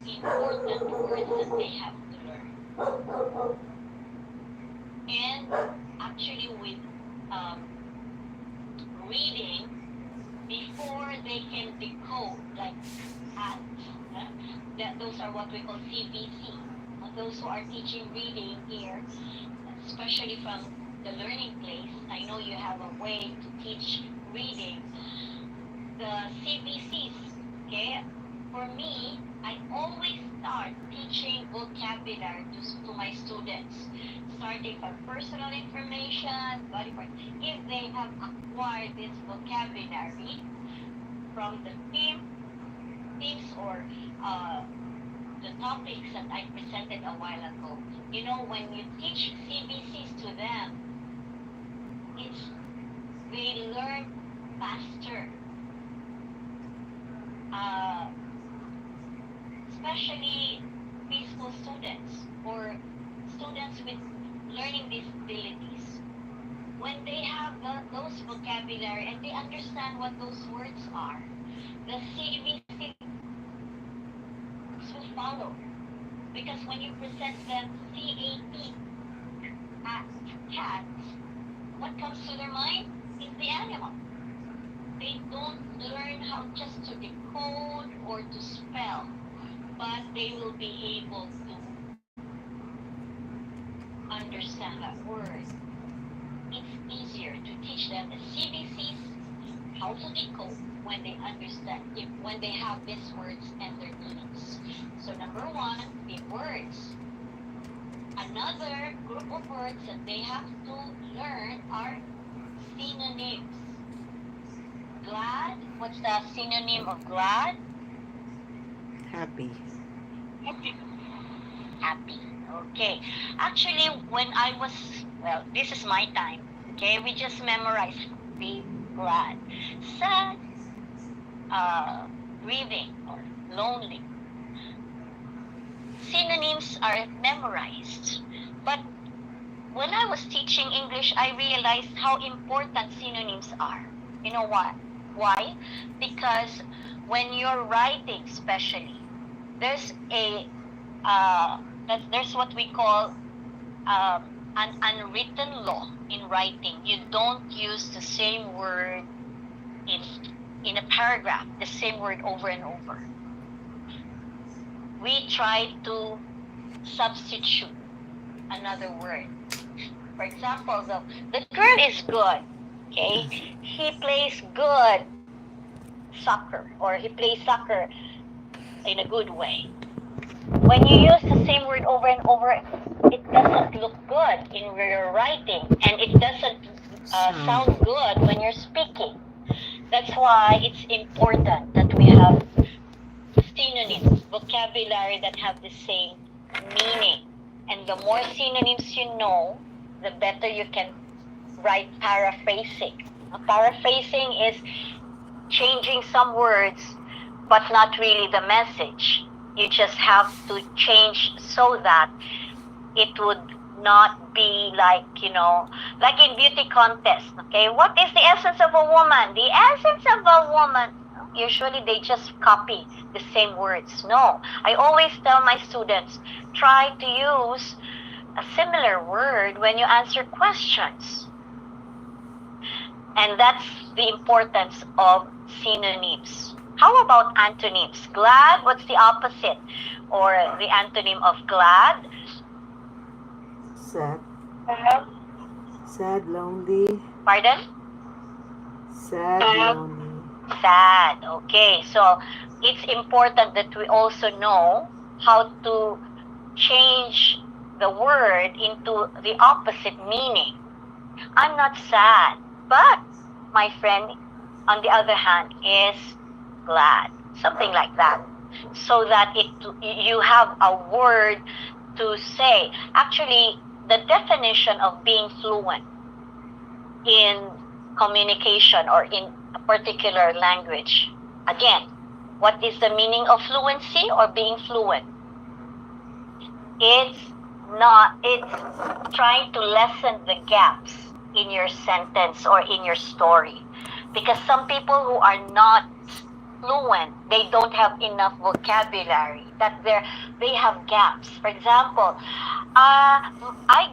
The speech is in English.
important words that they have to learn. And actually with um, reading, before they can decode, like at, those are what we call CBC. Those who are teaching reading here, especially from the learning place, I know you have a way to teach reading. The CBCs, okay? For me, I always start teaching vocabulary to my students, starting from personal information, body part. If they have acquired this vocabulary from the themes or the topics that I presented a while ago, you know, when you teach CBCs to them, they learn faster. Especially preschool students or students with learning disabilities. When they have those vocabulary and they understand what those words are, the CBC will follow. Because when you present them CAT, cat, what comes to their mind is the animal. They don't learn how just to decode or to spell, but they will be able to understand that word. It's easier to teach them the CBCs, how to decode when they understand, when they have these words and their meanings. So number one, the words. Another group of words that they have to learn are synonyms. Glad, what's the synonym of glad? Happy. Happy. Okay. Actually, when I was, well, this is my time. Okay, we just memorized be glad, sad, grieving, or lonely. Synonyms are memorized. But when I was teaching English, I realized how important synonyms are. You know what? Why? Because when you're writing, especially, there's there's what we call an unwritten law in writing. You don't use the same word in a paragraph, the same word over and over. We try to substitute another word. For example, the girl is good. Okay, he plays good soccer, or he plays soccer in a good way. When you use the same word over and over, it doesn't look good in your writing, and it doesn't sound good when you're speaking. That's why it's important that we have synonyms, vocabulary that have the same meaning. And the more synonyms you know, the better you can write paraphrasing. Paraphrasing is changing some words, but not really the message. You just have to change so that it would not be like, like in beauty contest, okay? What is the essence of a woman? The essence of a woman. Usually they just copy the same words. No, I always tell my students, try to use a similar word when you answer questions. And that's the importance of synonyms. How about antonyms? Glad, what's the opposite or the antonym of glad? Sad. Sad, lonely. Pardon? Sad, lonely. Sad. Okay, so it's important that we also know how to change the word into the opposite meaning. I'm not sad, but my friend, on the other hand, is glad. Something like that. So that you have a word to say. Actually, the definition of being fluent in communication or in a particular language. Again, what is the meaning of fluency or being fluent? It's trying to lessen the gaps in your sentence or in your story. Because some people who are not fluent. They don't have enough vocabulary. That they have gaps. For example, I